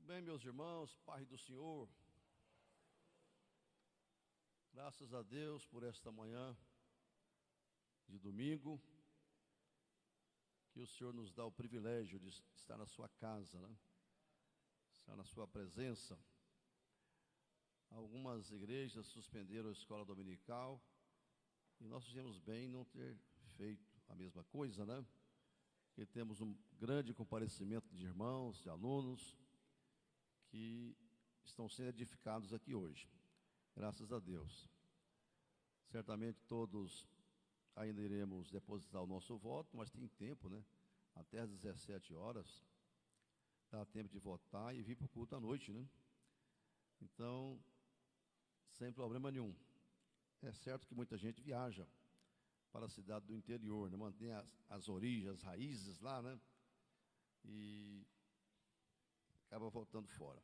Bem, meus irmãos, paz do Senhor, graças a Deus por esta manhã de domingo, que o Senhor nos dá o privilégio de estar na sua casa, né? Estar na sua presença. Algumas igrejas suspenderam a escola dominical e nós fizemos bem em não ter feito a mesma coisa, né? Porque temos um grande comparecimento de irmãos, de alunos, que estão sendo edificados aqui hoje, graças a Deus. Certamente todos ainda iremos depositar o nosso voto, mas tem tempo, né? Até às 17 horas, dá tempo de votar e vir para o culto à noite, né? Então, sem problema nenhum. É certo que muita gente viaja para a cidade do interior, né? Mantém as origens, as raízes lá, né? E acaba voltando fora.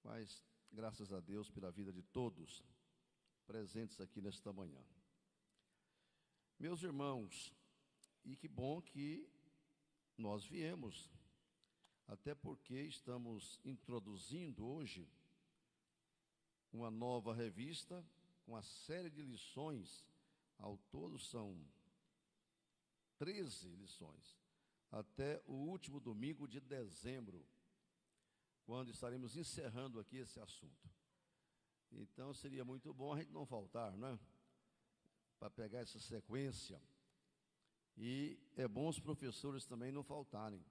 Mas, graças a Deus pela vida de todos presentes aqui nesta manhã. Meus irmãos, e que bom que nós viemos, até porque estamos introduzindo hoje uma nova revista com uma série de lições. Ao todo são 13 lições, até o último domingo de dezembro, quando estaremos encerrando aqui esse assunto. Então seria muito bom a gente não faltar, né? Para pegar essa sequência. E é bom os professores também não faltarem,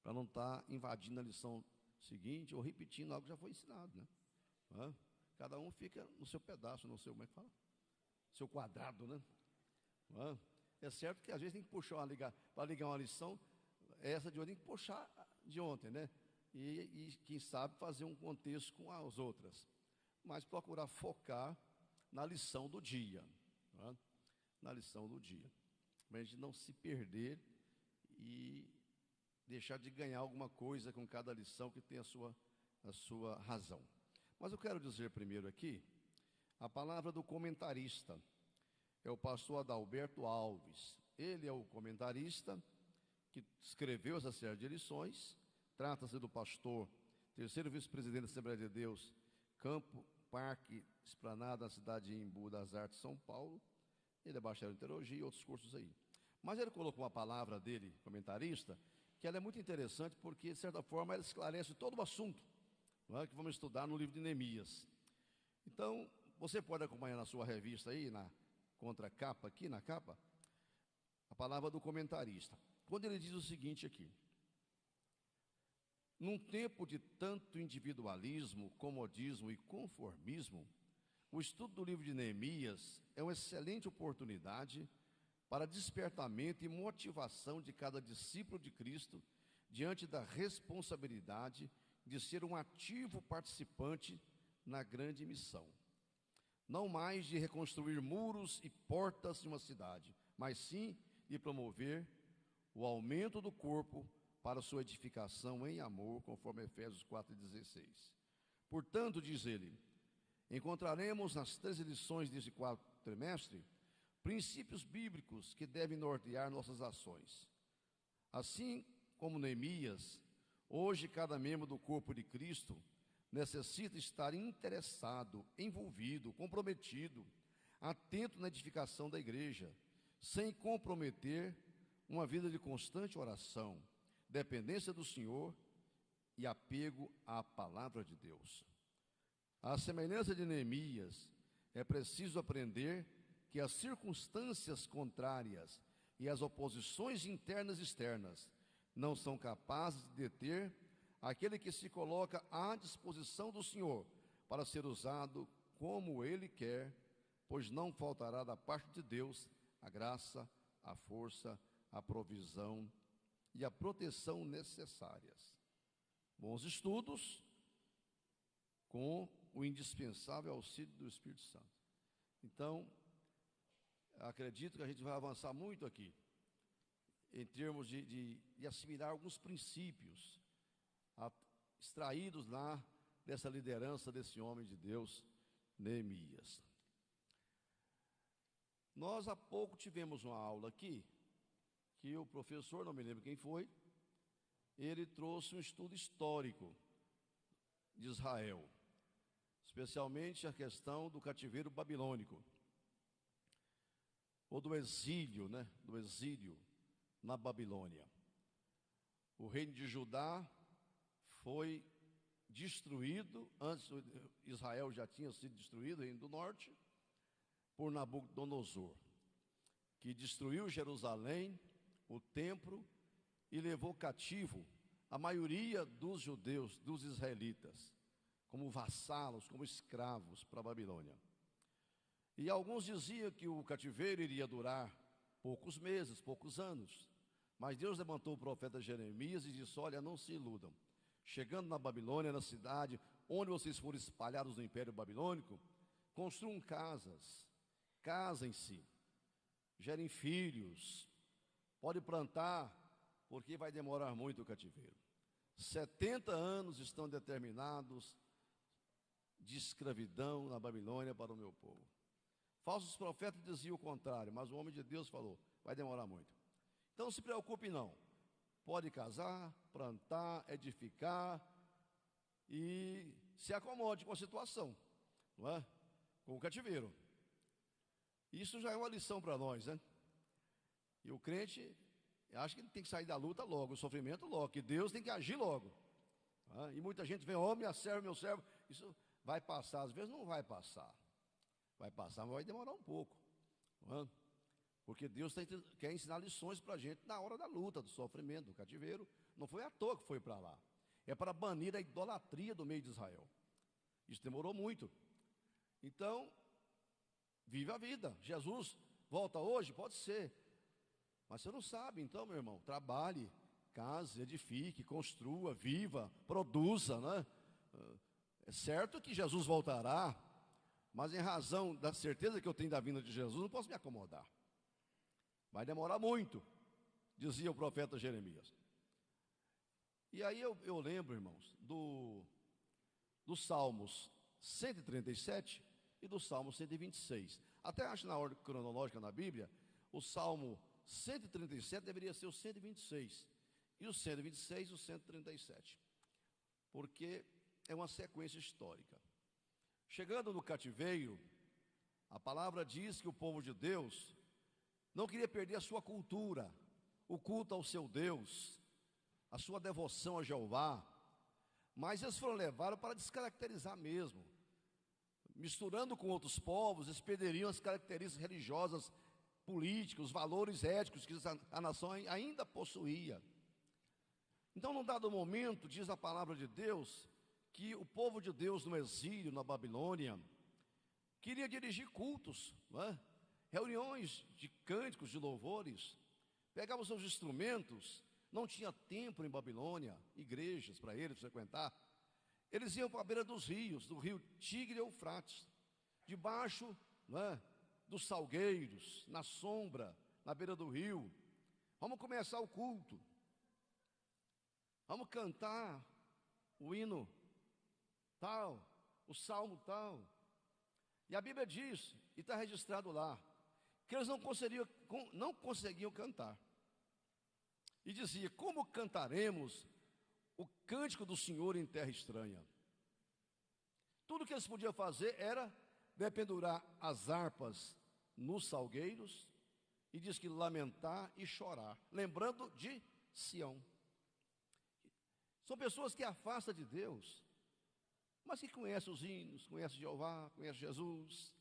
para não estar invadindo a lição seguinte ou repetindo algo que já foi ensinado, né? Cada um fica no seu pedaço, no seu, como é que fala? Seu quadrado, né? É certo que às vezes tem que puxar para ligar uma lição, essa de hoje tem que puxar de ontem, né? E quem sabe fazer um contexto com as outras, mas procurar focar na lição do dia, né? Na lição do dia, para a gente não se perder e deixar de ganhar alguma coisa com cada lição que tem a sua razão. Mas eu quero dizer primeiro aqui, a palavra do comentarista é o pastor Adalberto Alves. Ele é o comentarista que escreveu essa série de lições. Trata-se do pastor, terceiro vice-presidente da Assembleia de Deus, Campo, Parque, Esplanada, na cidade de Embu das Artes, São Paulo. Ele é bacharel em teologia e outros cursos aí. Mas ele colocou uma palavra dele, comentarista, que ela é muito interessante porque, de certa forma, ela esclarece todo o assunto, não é, que vamos estudar no livro de Neemias. Então, você pode acompanhar na sua revista aí, na contracapa, aqui na capa, a palavra do comentarista. Quando ele diz o seguinte aqui: num tempo de tanto individualismo, comodismo e conformismo, o estudo do livro de Neemias é uma excelente oportunidade para despertamento e motivação de cada discípulo de Cristo diante da responsabilidade de ser um ativo participante na grande missão. Não mais de reconstruir muros e portas de uma cidade, mas sim de promover o aumento do corpo para sua edificação em amor, conforme Efésios 4,16. Portanto, diz ele, encontraremos nas 13 lições desse quarto trimestre princípios bíblicos que devem nortear nossas ações. Assim como Neemias, hoje cada membro do corpo de Cristo necessita estar interessado, envolvido, comprometido, atento na edificação da igreja, sem comprometer uma vida de constante oração, dependência do Senhor e apego à palavra de Deus. À semelhança de Neemias, é preciso aprender que as circunstâncias contrárias e as oposições internas e externas não são capazes de deter aquele que se coloca à disposição do Senhor para ser usado como Ele quer, pois não faltará da parte de Deus a graça, a força, a provisão e a proteção necessárias. Bons estudos com o indispensável auxílio do Espírito Santo. Então, acredito que a gente vai avançar muito aqui, em termos de assimilar alguns princípios extraídos lá dessa liderança desse homem de Deus, Neemias. Nós há pouco tivemos uma aula aqui, que o professor, não me lembro quem foi, ele trouxe um estudo histórico Israel, especialmente a questão do cativeiro babilônico, ou do exílio, né? Do exílio na Babilônia. O reino de Judá foi destruído, antes Israel já tinha sido destruído, o reino do norte, por Nabucodonosor, que destruiu Jerusalém, o templo, e levou cativo a maioria dos judeus, dos israelitas, como vassalos, como escravos para a Babilônia. E alguns diziam que o cativeiro iria durar poucos meses, poucos anos. Mas Deus levantou o profeta Jeremias e disse: olha, não se iludam. Chegando na Babilônia, na cidade, onde vocês forem espalhados no Império Babilônico, construam casas, casem-se, gerem filhos, pode plantar, porque vai demorar muito o cativeiro. 70 anos estão determinados de escravidão na Babilônia para o meu povo. Falsos profetas diziam o contrário, mas o homem de Deus falou: vai demorar muito. Então não se preocupe não, pode casar, plantar, edificar e se acomode com a situação, não é? Com o cativeiro. Isso já é uma lição para nós, né? E o crente acha que ele tem que sair da luta logo, o sofrimento logo, que Deus tem que agir logo. Não é? E muita gente vem: ó, minha serva, meu servo, isso vai passar. Às vezes não vai passar. Vai passar, mas vai demorar um pouco, não é? Porque Deus quer ensinar lições para a gente na hora da luta, do sofrimento, do cativeiro. Não foi à toa que foi para lá. É para banir a idolatria do meio de Israel. Isso demorou muito. Então, vive a vida. Jesus volta hoje? Pode ser. Mas você não sabe, então, meu irmão, trabalhe, case, edifique, construa, viva, produza, né? É certo que Jesus voltará, mas em razão da certeza que eu tenho da vinda de Jesus, não posso me acomodar. Vai demorar muito, dizia o profeta Jeremias. E aí eu lembro, irmãos, dos Salmos 137 e do Salmo 126. Até acho na ordem cronológica na Bíblia, o Salmo 137 deveria ser o 126, e o 126 o 137, porque é uma sequência histórica. Chegando no cativeiro, a palavra diz que o povo de Deus não queria perder a sua cultura, o culto ao seu Deus, a sua devoção a Jeová, mas eles foram levados para descaracterizar mesmo. Misturando com outros povos, eles perderiam as características religiosas, políticas, os valores éticos que a nação ainda possuía. Então, num dado momento, diz a palavra de Deus, que o povo de Deus no exílio, na Babilônia, queria dirigir cultos, não é? Reuniões de cânticos, de louvores, pegavam seus instrumentos, não tinha templo em Babilônia, igrejas para eles frequentar. Eles iam para a beira dos rios, do rio Tigre e Eufrates, debaixo, não é, dos salgueiros, na sombra, na beira do rio. Vamos começar o culto, vamos cantar o hino tal, o salmo tal. E a Bíblia diz, e está registrado lá, que eles não conseguiam cantar. E dizia: como cantaremos o cântico do Senhor em terra estranha? Tudo que eles podiam fazer era dependurar as harpas nos salgueiros, e diz que lamentar e chorar, lembrando de Sião. São pessoas que afastam de Deus, mas que conhecem os hinos, conhecem Jeová, conhecem Jesus.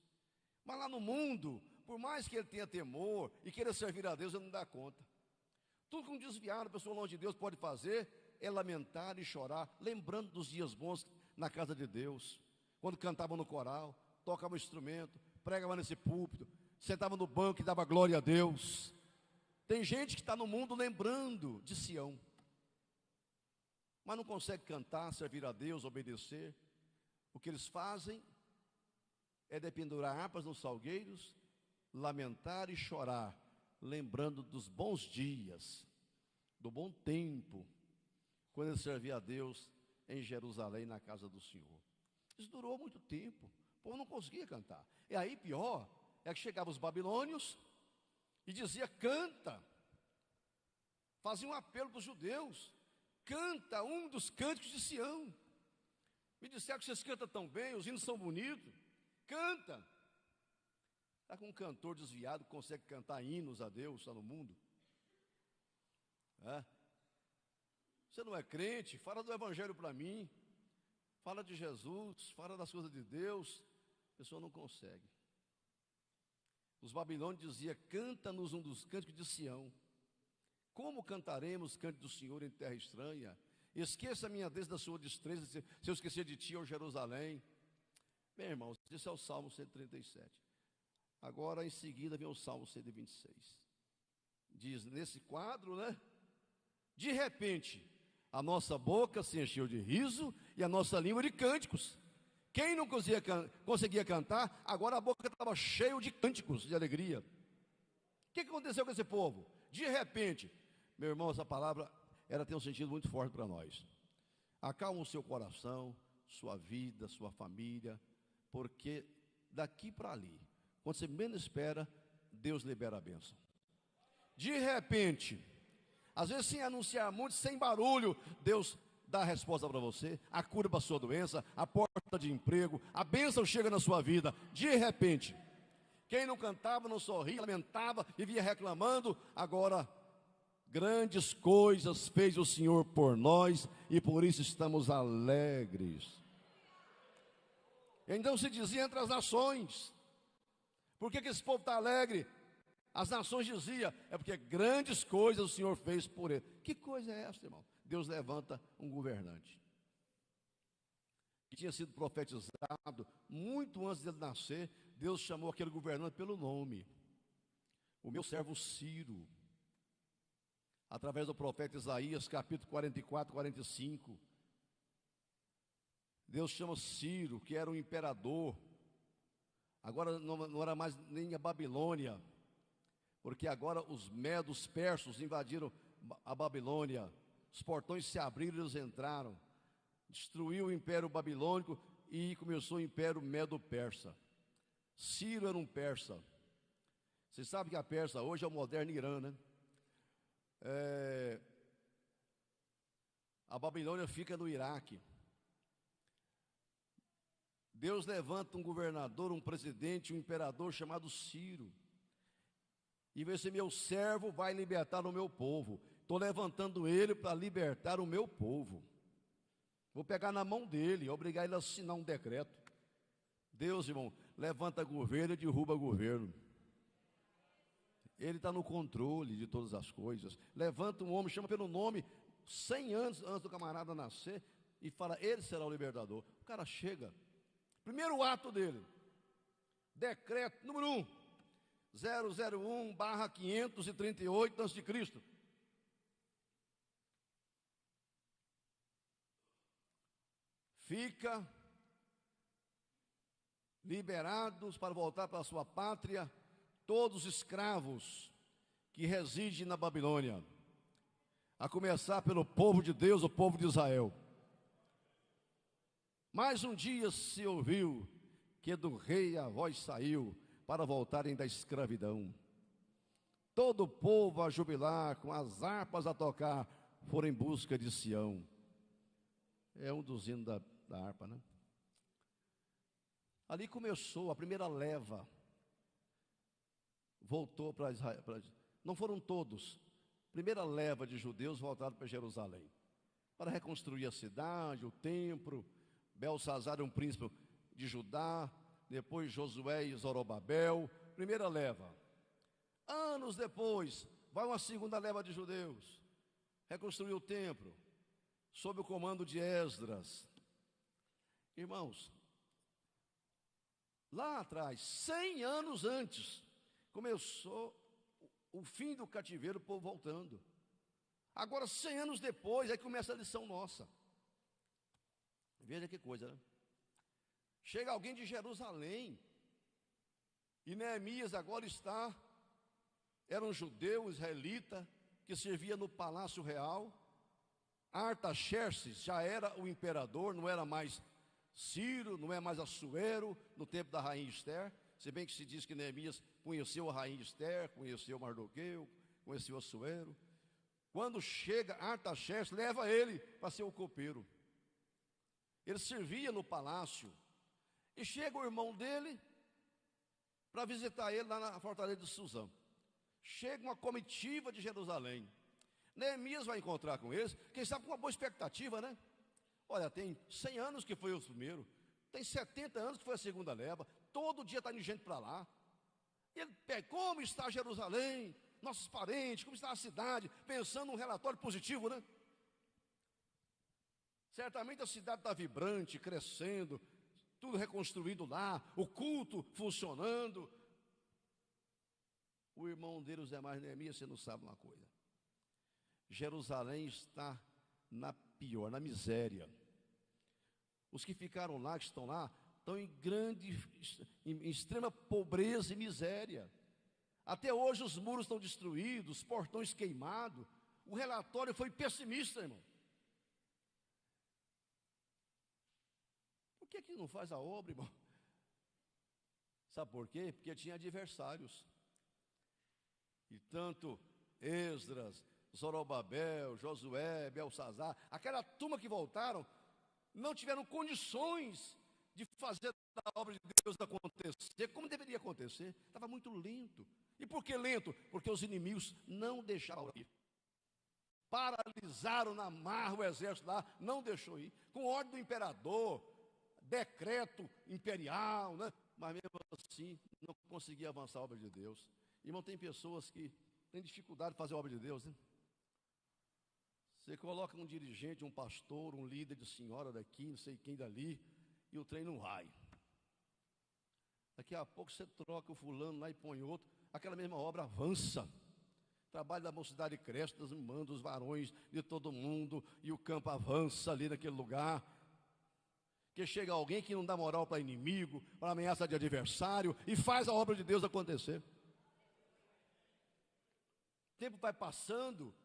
Mas lá no mundo, por mais que ele tenha temor e queira servir a Deus, ele não dá conta. Tudo que um desviado, pessoa longe de Deus, pode fazer é lamentar e chorar, lembrando dos dias bons na casa de Deus, quando cantavam no coral, tocavam instrumento, pregavam nesse púlpito, sentavam no banco e dava glória a Deus. Tem gente que está no mundo lembrando de Sião, mas não consegue cantar, servir a Deus, obedecer. O que eles fazem é dependurar harpas nos salgueiros, lamentar e chorar, lembrando dos bons dias, do bom tempo, quando ele servia a Deus em Jerusalém, na casa do Senhor. Isso durou muito tempo, o povo não conseguia cantar. E aí pior, é que chegavam os babilônios e dizia: canta. Fazia um apelo para os judeus: canta um dos cânticos de Sião. Me disseram que vocês cantam tão bem, os hinos são bonitos. Canta. Está com um cantor desviado que consegue cantar hinos a Deus, está no mundo? É? Você não é crente? Fala do evangelho para mim. Fala de Jesus, fala das coisas de Deus. A pessoa não consegue. Os babilônios diziam: canta-nos um dos cânticos de Sião. Como cantaremos cântico do Senhor em terra estranha? Esqueça a minha vez da sua destreza, se eu esquecer de ti, ó Jerusalém. Bem, irmãos, esse é o Salmo 137. Agora, em seguida, vem o Salmo 126. Diz, nesse quadro, né? De repente, a nossa boca se encheu de riso e a nossa língua de cânticos. Quem não conseguia cantar, agora a boca estava cheia de cânticos, de alegria. O que aconteceu com esse povo? De repente, meu irmão, essa palavra, ela tem um sentido muito forte para nós. Acalma o seu coração, sua vida, sua família, porque daqui para ali, quando você menos espera, Deus libera a bênção. De repente, às vezes sem anunciar muito, sem barulho, Deus dá a resposta para você, a cura para a sua doença, a porta de emprego, a bênção chega na sua vida, de repente. Quem não cantava, não sorria, lamentava, vivia reclamando, agora grandes coisas fez o Senhor por nós e por isso estamos alegres. Então se dizia entre as nações. Por que esse povo está alegre? As nações diziam, é porque grandes coisas o Senhor fez por ele. Que coisa é essa, irmão? Deus levanta um governante que tinha sido profetizado muito antes dele nascer. Deus chamou aquele governante pelo nome: o meu servo Ciro, através do profeta Isaías, capítulo 44, 45. Deus chama Ciro, que era um imperador. Agora não era mais nem a Babilônia, porque agora os medos persas invadiram a Babilônia. Os portões se abriram e eles entraram. Destruiu o império babilônico e começou o império medo-persa. Ciro era um persa. Você sabe que a Pérsia hoje é o moderno Irã, né? A Babilônia fica no Iraque. Deus levanta um governador, um presidente, um imperador chamado Ciro. E vai ser meu servo, vai libertar o meu povo. Estou levantando ele para libertar o meu povo. Vou pegar na mão dele, obrigar ele a assinar um decreto. Deus, irmão, levanta governo e derruba governo. Ele está no controle de todas as coisas. Levanta um homem, chama pelo nome, 100 anos antes do camarada nascer, e fala, ele será o libertador. O cara chega. Primeiro ato dele, decreto número 1, 001/538 a.C. Fica liberados para voltar para a sua pátria todos os escravos que residem na Babilônia, a começar pelo povo de Deus, o povo de Israel. Mais um dia se ouviu que do rei a voz saiu para voltarem da escravidão. Todo o povo a jubilar, com as harpas a tocar, foram em busca de Sião. É um dos hinos da harpa, né? Ali começou a primeira leva. Voltou para Israel. Não foram todos. Primeira leva de judeus voltaram para Jerusalém, para reconstruir a cidade, o templo. Belsazar, um príncipe de Judá, depois Josué e Zorobabel, primeira leva. Anos depois, vai uma segunda leva de judeus, reconstruir o templo, sob o comando de Esdras. Irmãos, lá atrás, 100 anos antes, começou o fim do cativeiro, o povo voltando. Agora, 100 anos depois, aí começa a lição nossa. Veja que coisa, né? Chega alguém de Jerusalém, e Neemias agora era um judeu, israelita, que servia no palácio real. Artaxerxes já era o imperador, não era mais Ciro, não é mais Assuero, no tempo da rainha Ester, se bem que se diz que Neemias conheceu a rainha Ester, conheceu Mardoqueu, conheceu Assuero. Quando chega Artaxerxes, leva ele para ser o copeiro. Ele servia no palácio. E chega o irmão dele para visitar ele lá na fortaleza de Suzã. Chega uma comitiva de Jerusalém. Neemias vai encontrar com eles, quem sabe com uma boa expectativa, né? Olha, tem 100 anos que foi o primeiro, tem 70 anos que foi a segunda leva, todo dia está indo gente para lá. E ele pega, como está Jerusalém, nossos parentes, como está a cidade, pensando num relatório positivo, né? Certamente a cidade está vibrante, crescendo, tudo reconstruído lá, o culto funcionando. O irmão dele, o Zé Mais Neemias, você não sabe uma coisa. Jerusalém está na pior, na miséria. Os que ficaram lá, que estão lá, estão em extrema pobreza e miséria. Até hoje os muros estão destruídos, os portões queimados. O relatório foi pessimista, irmão. Por que não faz a obra, irmão? Sabe por quê? Porque tinha adversários. E tanto Esdras, Zorobabel, Josué, Belsazar, aquela turma que voltaram, não tiveram condições de fazer a obra de Deus acontecer como deveria acontecer. Estava muito lento. E por que lento? Porque os inimigos não deixaram ir. Paralisaram na marra o exército lá, não deixou ir. Com ordem do imperador, decreto imperial, né? Mas mesmo assim, não conseguia avançar a obra de Deus. Irmão, tem pessoas que têm dificuldade de fazer a obra de Deus, né? Você coloca um dirigente, um pastor, um líder de senhora daqui, não sei quem dali, e o trem não vai. Daqui a pouco você troca o fulano lá e põe outro, aquela mesma obra avança. O trabalho da mocidade cresce, das irmãs, dos varões, de todo mundo, e o campo avança ali naquele lugar. Que chega alguém que não dá moral para inimigo, para ameaça de adversário, e faz a obra de Deus acontecer. O tempo vai passando,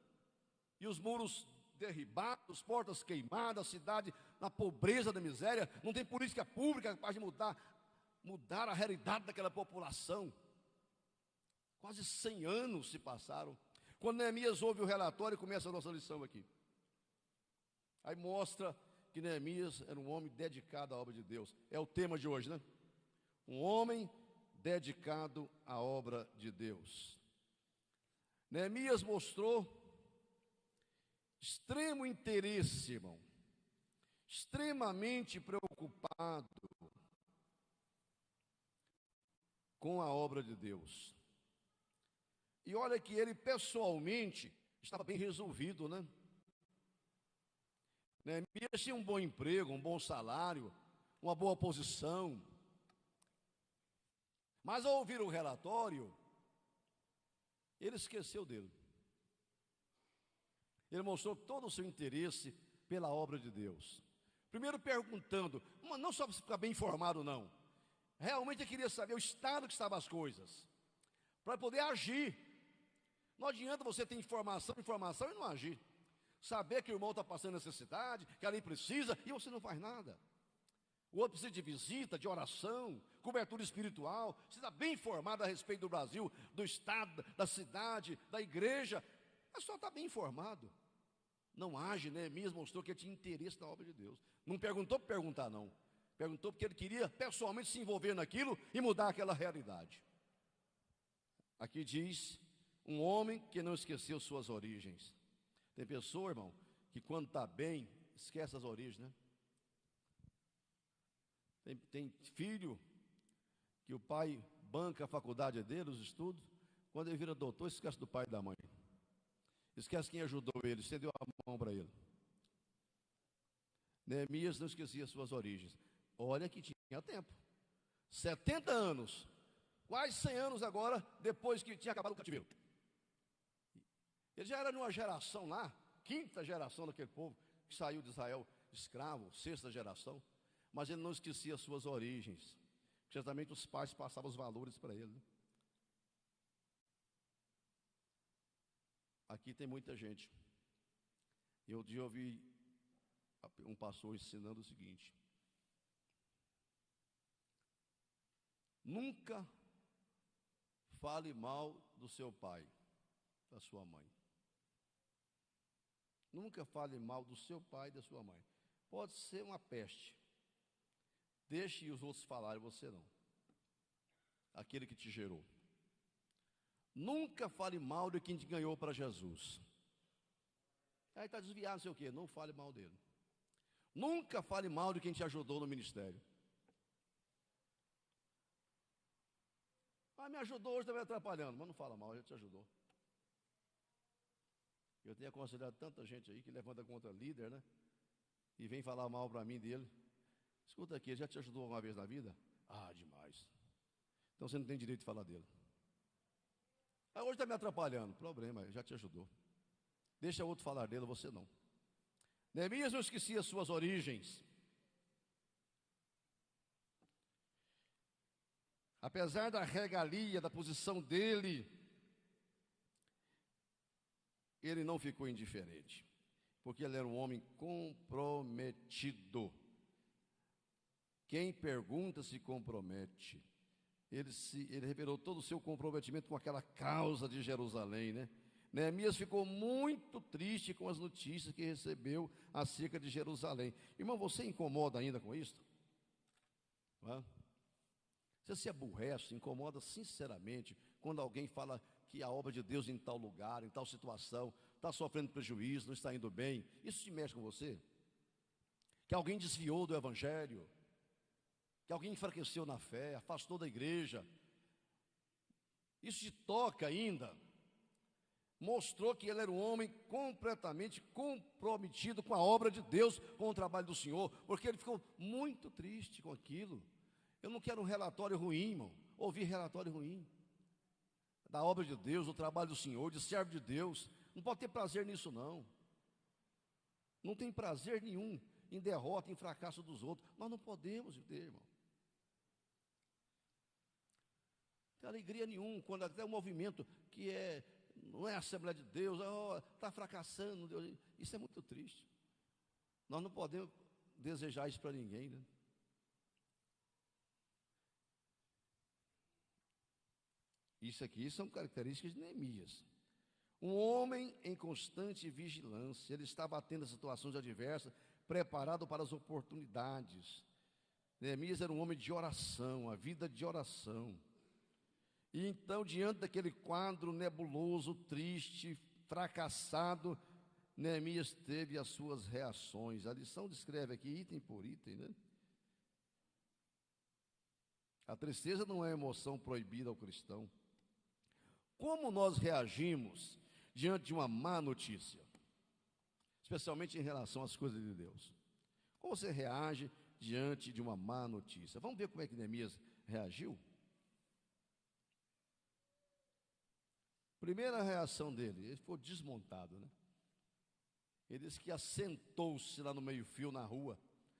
e os muros derribados, portas queimadas, a cidade na pobreza da miséria, não tem política pública capaz de mudar a realidade daquela população. Quase 100 anos se passaram. Quando Neemias ouve o relatório, começa a nossa lição aqui. Aí mostra que Neemias era um homem dedicado à obra de Deus. É o tema de hoje, né? Um homem dedicado à obra de Deus. Neemias mostrou extremo interesse, irmão, extremamente preocupado com a obra de Deus. E olha que ele pessoalmente estava bem resolvido, né? Neemias tinha um bom emprego, um bom salário, uma boa posição. Mas ao ouvir o relatório, ele esqueceu dele. Ele mostrou todo o seu interesse pela obra de Deus. Primeiro perguntando, não só para ficar bem informado, não. Realmente ele queria saber o estado que estavam as coisas, para poder agir. Não adianta você ter informação e não agir. Saber que o irmão está passando necessidade, que ali precisa, e você não faz nada. O outro precisa de visita, de oração, cobertura espiritual. Você está bem informado a respeito do Brasil, do estado, da cidade, da igreja. É só estar bem informado. Não age, né? Neemias mostrou que ele tinha interesse na obra de Deus. Não perguntou para perguntar, não. Perguntou porque ele queria pessoalmente se envolver naquilo e mudar aquela realidade. Aqui diz, um homem que não esqueceu suas origens. Tem pessoa, irmão, que quando está bem, esquece as origens, né? Tem filho que o pai banca a faculdade dele, os estudos. Quando ele vira doutor, esquece do pai e da mãe. Esquece quem ajudou ele, estendeu a mão para ele. Neemias não esquecia suas origens. Olha que tinha tempo. 70 anos. Quase 100 anos agora, depois que tinha acabado o cativeiro. Ele já era numa geração lá, quinta geração daquele povo, que saiu de Israel escravo, sexta geração. Mas ele não esquecia suas origens. Certamente os pais passavam os valores para ele. Aqui tem muita gente. Eu ouvi um pastor ensinando o seguinte: nunca fale mal do seu pai, da sua mãe. Nunca fale mal do seu pai e da sua mãe. pode ser uma peste. Deixe os outros falarem, você não. Aquele que te gerou. Nunca fale mal de quem te ganhou para Jesus. Aí está desviado, não sei o quê. Não fale mal dele. Nunca fale mal de quem te ajudou no ministério. Ah, me ajudou, hoje está me atrapalhando. Mas não fala mal, ele te ajudou. Eu tenho aconselhado tanta gente aí que levanta contra líder, né? E vem falar mal para mim dele. Escuta aqui, ele já te ajudou uma vez na vida? Ah, demais. Então você não tem direito de falar dele. Ah, hoje está me atrapalhando. Problema, ele já te ajudou. Deixa o outro falar dele, você não. Neemias não esquecia as suas origens. Apesar da regalia, da posição dele, ele não ficou indiferente, porque ele era um homem comprometido. Quem pergunta se compromete. Ele revelou todo o seu comprometimento com aquela causa de Jerusalém, né? Neemias ficou muito triste com as notícias que recebeu acerca de Jerusalém. Irmão, você incomoda ainda com isso? Não é? Você se aborrece, se incomoda sinceramente quando alguém fala que a obra de Deus em tal lugar, em tal situação, está sofrendo prejuízo, não está indo bem. Isso te mexe com você? Que alguém desviou do Evangelho, que alguém enfraqueceu na fé, afastou da igreja. Isso te toca ainda. Mostrou que ele era um homem completamente comprometido com a obra de Deus, com o trabalho do Senhor, porque ele ficou muito triste com aquilo. Eu não quero um relatório ruim, irmão, ouvir relatório ruim da obra de Deus, do trabalho do Senhor, de servo de Deus. Não pode ter prazer nisso, não. Não tem prazer nenhum em derrota, em fracasso dos outros. Nós não podemos ter, irmão. Não tem alegria nenhuma quando até um movimento que não é a Assembleia de Deus, está fracassando. Deus, isso é muito triste. Nós não podemos desejar isso para ninguém, né? Isso aqui são características de Neemias. Um homem em constante vigilância. Ele estava atento a situações adversas, preparado para as oportunidades. Neemias era um homem de oração, a vida de oração. E então, diante daquele quadro nebuloso, triste, fracassado, Neemias teve as suas reações. A lição descreve aqui item por item, né? A tristeza não é emoção proibida ao cristão. Como nós reagimos diante de uma má notícia? Especialmente em relação às coisas de Deus. Como você reage diante de uma má notícia? Vamos ver como é que Neemias reagiu? Primeira reação dele, ele ficou desmontado, né? Ele disse que assentou-se lá no meio-fio, na rua,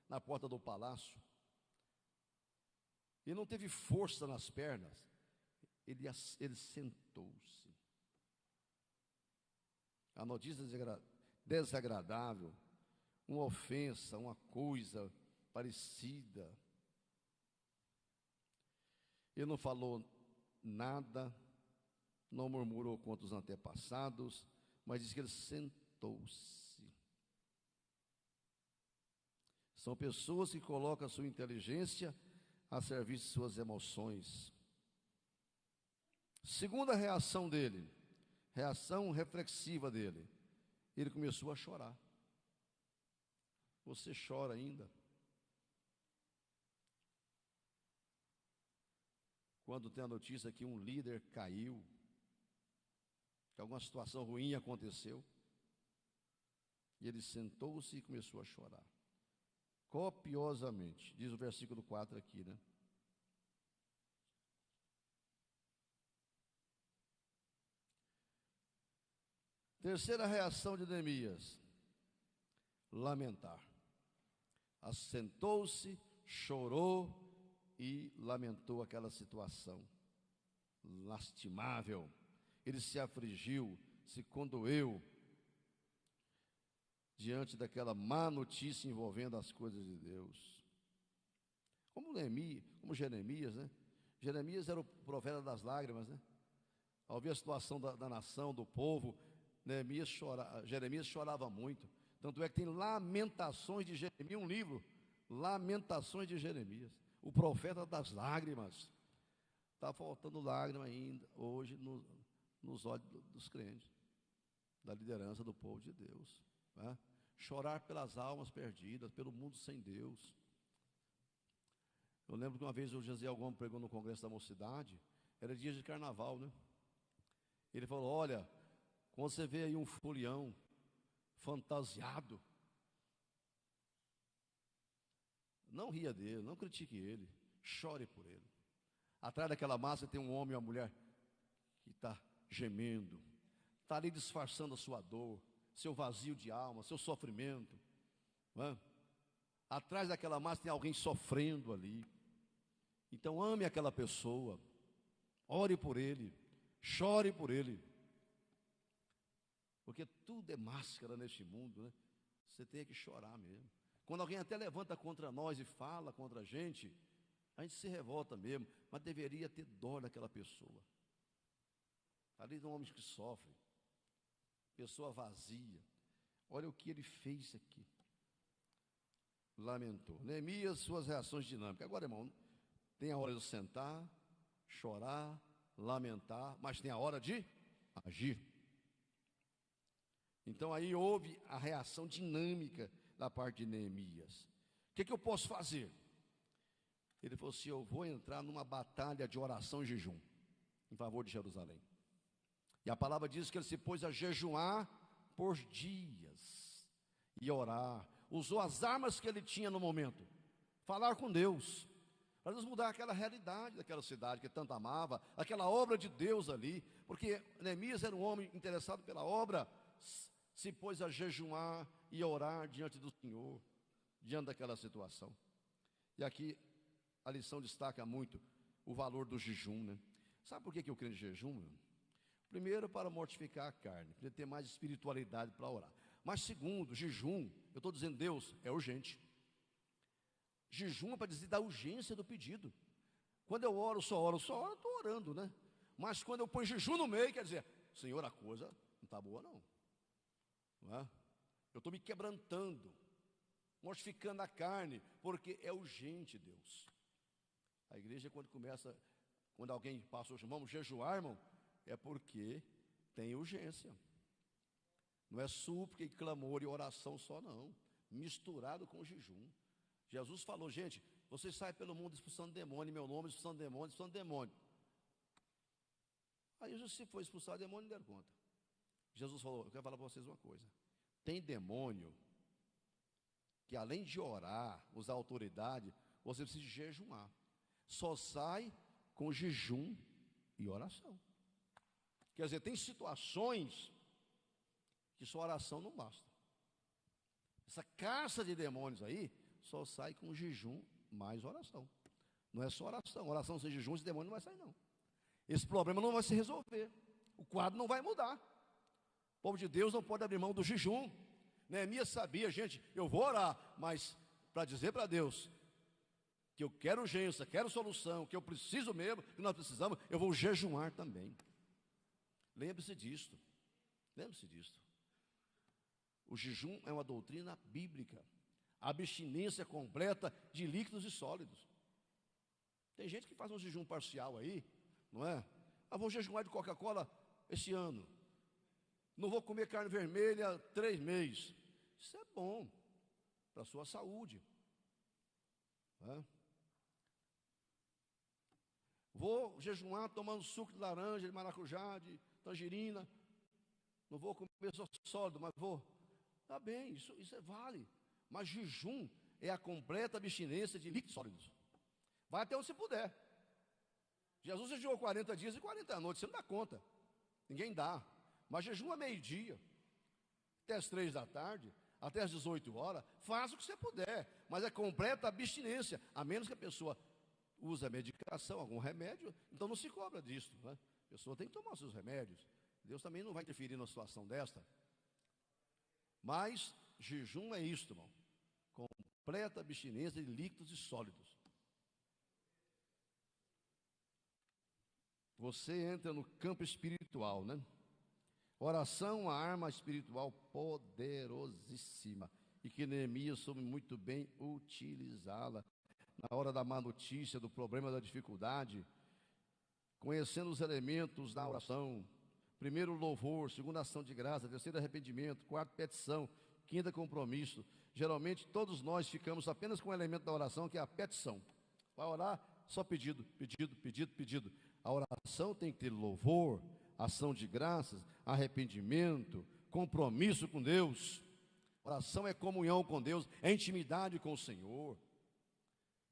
na porta do palácio. E não teve força nas pernas. Ele sentou-se. A notícia desagradável, uma ofensa, uma coisa parecida. Ele não falou nada, não murmurou contra os antepassados, mas diz que ele sentou-se. São pessoas que colocam a sua inteligência a serviço de suas emoções. Segunda reação dele, reação reflexiva dele, ele começou a chorar. Você chora ainda? Quando tem a notícia que um líder caiu, que alguma situação ruim aconteceu, e ele sentou-se e começou a chorar, copiosamente, diz o versículo 4 aqui, né? Terceira reação de Neemias, lamentar. Assentou-se, chorou e lamentou aquela situação lastimável. Ele se afligiu, se condoeu diante daquela má notícia envolvendo as coisas de Deus. Como Jeremias, né? Jeremias era o profeta das lágrimas, né? Ao ver a situação da nação, do povo, Jeremias chorava muito. Tanto é que tem Lamentações de Jeremias, um livro, Lamentações de Jeremias, o profeta das lágrimas. Está faltando lágrima ainda hoje nos olhos dos crentes, da liderança do povo de Deus, né? Chorar pelas almas perdidas, pelo mundo sem Deus. Eu lembro que uma vez o Josiel Gomes pregou no Congresso da Mocidade, era dia de carnaval, né? Ele falou: olha, quando você vê aí um folião fantasiado, não ria dele, não critique ele, chore por ele. Atrás daquela máscara tem um homem e uma mulher que está gemendo, está ali disfarçando a sua dor, seu vazio de alma, seu sofrimento, não é? Atrás daquela máscara tem alguém sofrendo ali. Então ame aquela pessoa, ore por ele, chore por ele, porque tudo é máscara neste mundo, né? Você tem que chorar mesmo. Quando alguém até levanta contra nós e fala contra a gente se revolta mesmo, mas deveria ter dó daquela pessoa. Ali são homens que sofrem, pessoa vazia. Olha o que ele fez aqui. Lamentou. Neemias, suas reações dinâmicas. Agora, irmão, tem a hora de sentar, chorar, lamentar, mas tem a hora de agir. Então aí houve a reação dinâmica da parte de Neemias. O que eu posso fazer? Ele falou assim: eu vou entrar numa batalha de oração e jejum em favor de Jerusalém. E a palavra diz que ele se pôs a jejuar por dias e orar. Usou as armas que ele tinha no momento, falar com Deus, para Deus mudar aquela realidade daquela cidade que tanto amava, aquela obra de Deus ali, porque Neemias era um homem interessado pela obra, se pôs a jejuar e orar diante do Senhor, diante daquela situação. E aqui a lição destaca muito o valor do jejum, né? Sabe por que eu creio em jejum, meu? Primeiro, para mortificar a carne, para ter mais espiritualidade para orar. Mas segundo, jejum, eu estou dizendo, Deus, é urgente. Jejum é para dizer da urgência do pedido. Quando eu oro, estou orando, né? Mas quando eu ponho jejum no meio, quer dizer, Senhor, a coisa não está boa não é? Eu estou me quebrantando, mortificando a carne, porque é urgente, Deus. A igreja, quando alguém passa hoje, vamos jejuar, irmão, é porque tem urgência. Não é súplica e clamor e oração só não, misturado com jejum. Jesus falou: gente, vocês saem pelo mundo expulsando demônio, em meu nome, expulsando demônio. Aí Jesus, se for expulsar demônio, não deram conta. Jesus falou: eu quero falar para vocês uma coisa. Tem demônio que além de orar, usar autoridade, você precisa jejuar. Só sai com jejum e oração. Quer dizer, tem situações que só oração não basta. Essa caça de demônios aí só sai com jejum mais oração. Não é só oração. Oração sem jejum, esse demônio não vai sair não. Esse problema não vai se resolver. O quadro não vai mudar. O povo de Deus não pode abrir mão do jejum. Neemias sabia, gente, eu vou orar, mas para dizer para Deus que eu quero urgência, quero solução, que eu preciso mesmo, que nós precisamos, eu vou jejuar também. Lembre-se disto. Lembre-se disto. O jejum é uma doutrina bíblica. A abstinência completa de líquidos e sólidos. Tem gente que faz um jejum parcial aí, não é? Vou jejuar de Coca-Cola esse ano. Não vou comer carne vermelha 3 meses. Isso é bom para a sua saúde. Não é? Vou jejuar tomando suco de laranja, de maracujá, de tangerina. Não vou comer só sólido, mas vou. Tá bem, isso vale. Mas jejum é a completa abstinência de líquidos sólidos. Vai até onde você puder. Jesus jejuou 40 dias e 40 noites, você não dá conta. Ninguém dá. Mas jejum é meio-dia, até as 3 da tarde, até as 18 horas. Faça o que você puder, mas é completa abstinência. A menos que a pessoa use a medicação, algum remédio, então não se cobra disso, né? A pessoa tem que tomar os seus remédios. Deus também não vai interferir numa situação desta. Mas jejum é isto, irmão. Completa abstinência de líquidos e sólidos. Você entra no campo espiritual, né? Oração, uma arma espiritual poderosíssima, e que Neemias soube muito bem utilizá-la na hora da má notícia, do problema, da dificuldade, conhecendo os elementos da oração. Primeiro, louvor. Segundo, ação de graça. Terceiro, arrependimento. Quarto, petição. Quinta, compromisso. Geralmente, todos nós ficamos apenas com o elemento da oração, que é a petição. Vai orar, só pedido, pedido, pedido, pedido. A oração tem que ter louvor, ação de graças, arrependimento, compromisso com Deus. Oração é comunhão com Deus, é intimidade com o Senhor.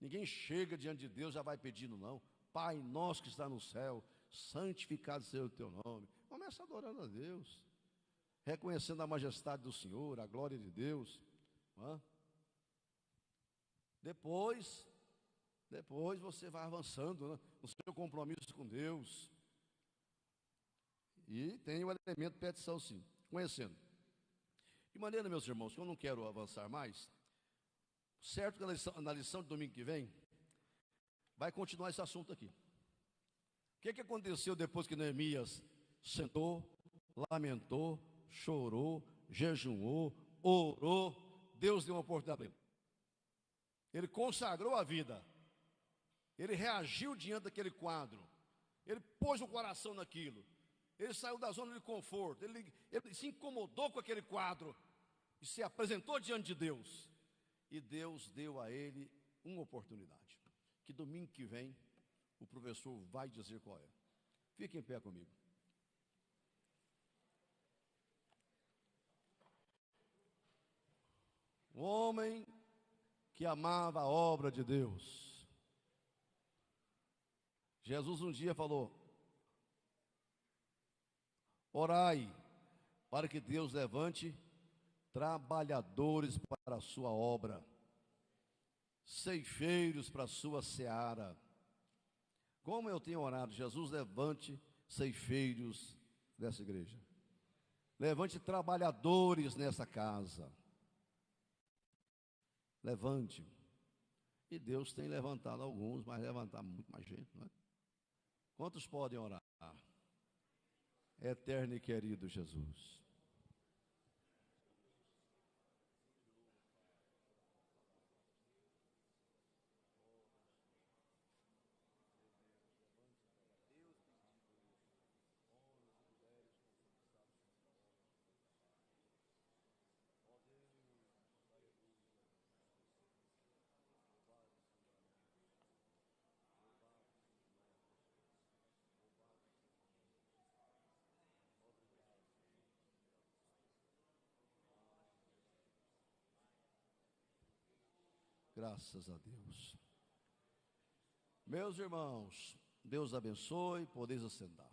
Ninguém chega diante de Deus e já vai pedindo, não. Pai nosso que está no céu, santificado seja o teu nome. Começa adorando a Deus, reconhecendo a majestade do Senhor, a glória de Deus. Depois você vai avançando, né, no seu compromisso com Deus. E tem o elemento petição, sim, conhecendo. De maneira, meus irmãos, que eu não quero avançar mais, certo que na lição de domingo que vem, vai continuar esse assunto aqui. O que aconteceu depois que Neemias sentou, lamentou, chorou, jejuou, orou? Deus deu uma oportunidade para ele. Ele consagrou a vida. Ele reagiu diante daquele quadro. Ele pôs o coração naquilo. Ele saiu da zona de conforto. Ele se incomodou com aquele quadro e se apresentou diante de Deus. E Deus deu a ele uma oportunidade, que domingo que vem o professor vai dizer qual é. Fique em pé comigo. Um homem que amava a obra de Deus. Jesus um dia falou: orai para que Deus levante trabalhadores para a sua obra, ceifeiros para a sua seara. Como eu tenho orado, Jesus, levante ceifeiros dessa igreja, levante trabalhadores nessa casa, levante. E Deus tem levantado alguns, mas levantar muito mais gente, não é? Quantos podem orar? Eterno e querido Jesus, graças a Deus. Meus irmãos, Deus abençoe, podeis assentar.